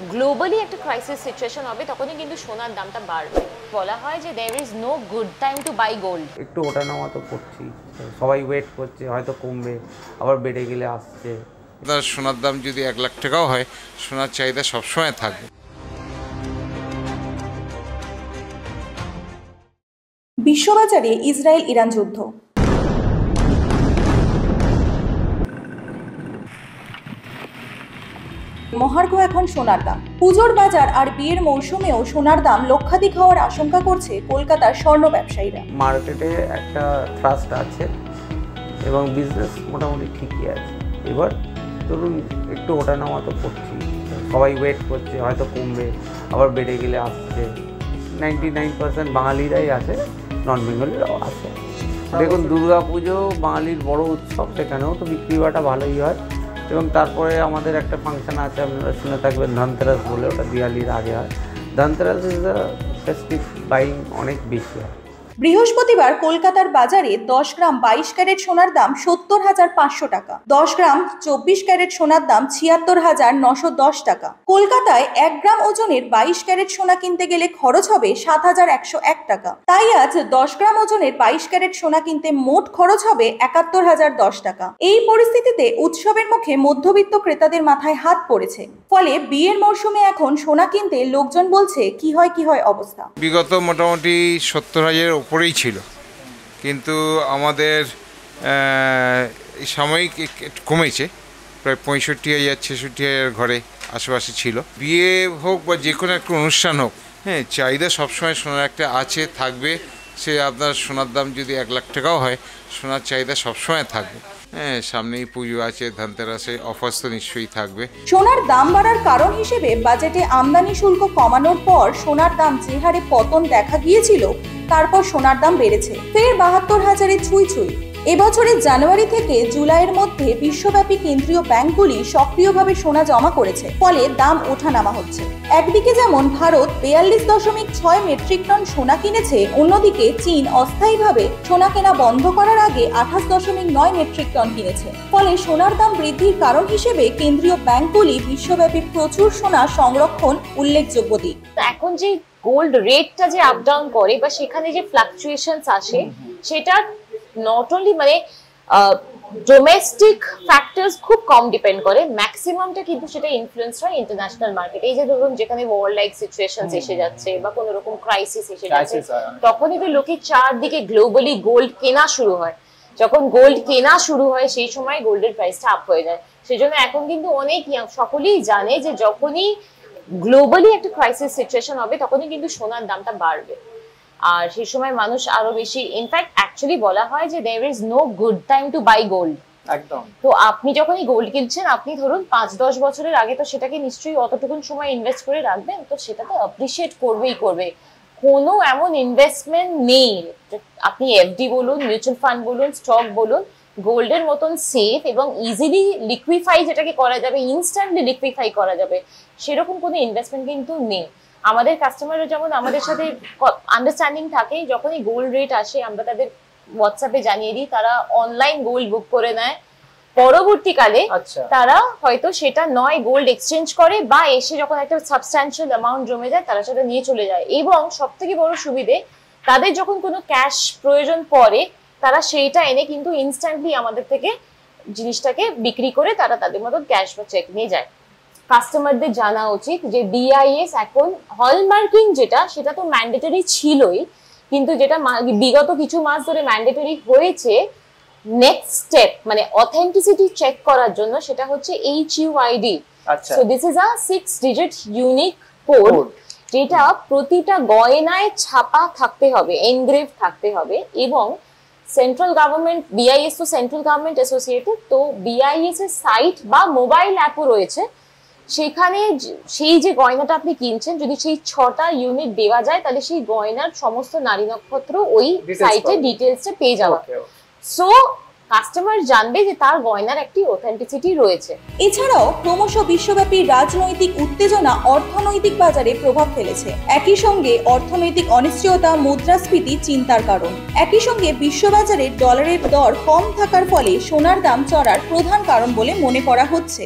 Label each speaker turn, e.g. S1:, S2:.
S1: Globally একটা crisis situation হবে তখনই কিন্তু সোনার দামটা বাড়বে। বলা হয় যে there is no good time to buy gold.
S2: একটু ওঠানামা তো করছি, সবাই ওয়েট করছে, হয়তো কমবে, আবার বেড়ে গেলে আসছে।
S3: সোনার দাম যদি 1 লাখ টাকাও হয়, সোনার চাহিদা সবসময় থাকবে।
S4: বিশ্ববাজারে ইসরায়েল ইরান যুদ্ধ। মহার্ঘ এখন সোনার দাম। পুজোর বাজার আর বিয়ের মৌসুমেও সোনার দাম লক্ষাধিক হওয়ার আশঙ্কা করছে কলকাতার স্বর্ণ ব্যবসায়ীরা।
S2: মার্কেটে একটা ট্রাস্ট আছে এবং বিজনেস মোটামুটি ঠিকই আছে। এবার ধরুন একটু ওঠানামা তো করছি, সবাই ওয়েট করছে, হয়তো কমবে, আবার বেড়ে গেলে আসছে। 99% বাঙালিরাই আছে, নন বেঙ্গলিরাও আছে। দেখুন, দুর্গা পুজো বাঙালির বড় উৎসব, সেখানেও তো বিক্রি বাটা ভালোই হয়। এবং তারপরে আমাদের একটা ফাংশন আছে, আপনারা শুনে থাকবেন, ধনতেরাস বলে, ওটা দিওয়ালির আগে হয়। Dhanteras is a festive buying অনেক বেশি হয়।
S4: বৃহস্পতিবার কলকাতার বাজারে 10 গ্রাম 22 ক্যারেট সোনার দাম 70,500 টাকা, 10 গ্রাম 24 ক্যারেট সোনার দাম 76,910 টাকা। কলকাতায় 1 গ্রাম ওজনের 22 ক্যারেট সোনা কিনতে গেলে খরচ হবে 7,101 টাকা। তাই আজ 10 গ্রাম ওজনের 22 ক্যারেট সোনা কিনতে মোট খরচ হবে 71,010 টাকা। এই পরিস্থিতিতে উৎসবের মুখে মধ্যবিত্ত ক্রেতাদের মাথায় হাত পড়েছে। ফলে বিয়ের মরশুমে এখন সোনা কিনতে লোকজন বলছে কি হয় অবস্থা।
S3: বিগত মোটামুটি 70,000 উপরেই ছিল, কিন্তু আমাদের সাময়িক কমেছে, প্রায় 65,000 66,000 ঘরে আশেপাশে ছিল। বিয়ে হোক বা যে কোনো একটা অনুষ্ঠান হোক, হ্যাঁ, চাহিদা সবসময় সোনার একটা আছে, থাকবে। সে আপনার সোনার দাম যদি 1 লাখ টাকাও হয়, সোনার চাহিদা সবসময় থাকবে। হ্যাঁ, সামনেই পুজো আছে, ধনতেরাসে অফার্স তো নিশ্চয়ই থাকবে।
S4: সোনার দাম বাড়ার কারণ হিসেবে বাজেটে আমদানি শুল্ক কমানোর পর সোনার দাম যে হারে পতন দেখা গিয়েছিল, তারপর সোনার দাম বেড়েছে ফের 72,000-এ ছুঁই। এবছরের জানুয়ারি থেকে জুলাইয়ের মধ্যে বিশ্বব্যাপী কেন্দ্রীয় ব্যাংকগুলি সক্রিয়ভাবে সোনা জমা করেছে, ফলে দাম ওঠানামা হচ্ছে। একদিকে যেমন ভারত 42.6 মেট্রিক টন সোনা কিনেছে, অন্যদিকে চীন অস্থায়ীভাবে সোনা কেনা বন্ধ করার আগে 28.9 মেট্রিক টন কিনেছে। ফলে সোনার দাম বৃদ্ধির কারণ হিসেবে কেন্দ্রীয় ব্যাংকগুলি বিশ্বব্যাপী প্রচুর সোনা সংরক্ষণ উল্লেখযোগ্য দিক।
S1: এখন যে গোল্ড রেটটা যে আপ ডাউন করে বা সেখানে যে ফ্লাকচুয়েশনস আসে, সেটা নট অনলি মানে ডোমেস্টিক ফ্যাক্টরস খুব কম ডিপেন্ড করে, ম্যাক্সিমামটা কিন্তু সেটা ইনফ্লুয়েন্স হয় ইন্টারন্যাশনাল মার্কেট। এই যে ধরুন যেখানে ওয়ার লাইক সিচুয়েশনস এসে যাচ্ছে বা কোনো রকম ক্রাইসিস এসে যাচ্ছে, তখনই তো লোকে চারদিকে গ্লোবালি গোল্ড কেনা শুরু হয়। যখন গোল্ড কেনা শুরু হয় সেই সময় গোল্ডের প্রাইসটা আপ হয়ে যায়। সেজন্য এখন কিন্তু অনেক সকলেই জানে যে যখনই গ্লোবালি একটা ক্রাইসিস সিচুয়েশন হবে তখনই কিন্তু সোনার দামটা বাড়বে। আর সেই সময় মানুষ আরো বেশি, ইনফ্যাক্ট অ্যাকচুয়ালি বলা হয় যে there is no good time to buy gold.
S5: একদম।
S1: তো আপনি যখনই গোল্ড কিনছেন, আপনি ধরুন 5-10 বছরের আগে তো সেটাকে নিশ্চয়ই অতটুকুন সময় ইনভেস্ট করে রাখবেন, তো সেটা তো অ্যাপ্রিসিয়েট করবে। কোনো এমন ইনভেস্টমেন্ট নেই, আপনি এফডি বলুন, মিউচুয়াল ফান্ড বলুন, স্টক বলুন, গোল্ডের মতন সেফ এবং ইজিলি লিকুইফাই যেটাকে করা যাবে, ইনস্ট্যান্টলি লিকুইফাই করা যাবে, সেরকম কোনো ইনভেস্টমেন্ট কিন্তু নেই। আমাদের কাস্টমাররা যেমন আমাদের সাথে আন্ডারস্ট্যান্ডিং থাকে, যখনই গোল্ড রেট আসে আমরা তাদের হোয়াটসঅ্যাপে জানিয়ে দিই, তারা অনলাইন গোল্ড বুক করে নেয়। পরবর্তীকালে তারা হয়তো সেটা নয় গোল্ড এক্সচেঞ্জ করে বা এসে যখন একটা সাবস্ট্যান্সিয়াল অ্যামাউন্ট জমে যায় তারা সেটা নিয়ে চলে যায়। এবং সব থেকে বড় সুবিধে, তাদের যখন কোনো ক্যাশ প্রয়োজন পড়ে তারা সেইটা এনে কিন্তু ইনস্ট্যান্টলি আমাদের থেকে জিনিসটাকে বিক্রি করে তারা তাদের মতো ক্যাশ বা চেক নিয়ে যায়। কাস্টমারদের জানা উচিত যে বিআইএস এখন হলমার্কিং যেটা, সেটা তো ম্যান্ডেটরি ছিলই, কিন্তু যেটা বিগত কিছু মাস ধরে ম্যান্ডেটরি হয়েছে নেক্সট স্টেপ মানে অথেন্টিসিটি চেক করার জন্য, সেটা হচ্ছে HUID। So this is a 6 digit unique code, যেটা প্রতিটা গয়নায় ছাপা থাকতে হবে, এনগ্রেভ থাকতে হবে। এবং সেন্ট্রাল গভর্নমেন্ট, বিআইএস তো সেন্ট্রাল গভর্নমেন্ট অ্যাসোসিয়েটেড, তো বিআইএস এর সাইট বা মোবাইল অ্যাপও রয়েছে, সেখানে সেই যে গয়নাটা আপনি কিনছেন যদি সেই 6টা ইউনিট দেওয়া যায়, তাহলে সেই গয়নার সমস্ত নারী নক্ষত্র ওই সাইটে ডিটেলসটা পেয়ে যাওয়া। সো কাস্টমার জানবে যে তার গয়নার একটি অথেন্টিসিটি রয়েছে।
S4: এছাড়াও ক্রমশ বিশ্বব্যাপী রাজনৈতিক উত্তেজনা অর্থনৈতিক বাজারে প্রভাব ফেলেছে। একই সঙ্গে অর্থনৈতিক অনিশ্চয়তা, মুদ্রাস্ফীতি চিন্তার কারণ। একই সঙ্গে বিশ্ববাজারে ডলারের দর কম থাকার ফলে সোনার দাম চড়ার প্রধান কারণ বলে মনে করা হচ্ছে।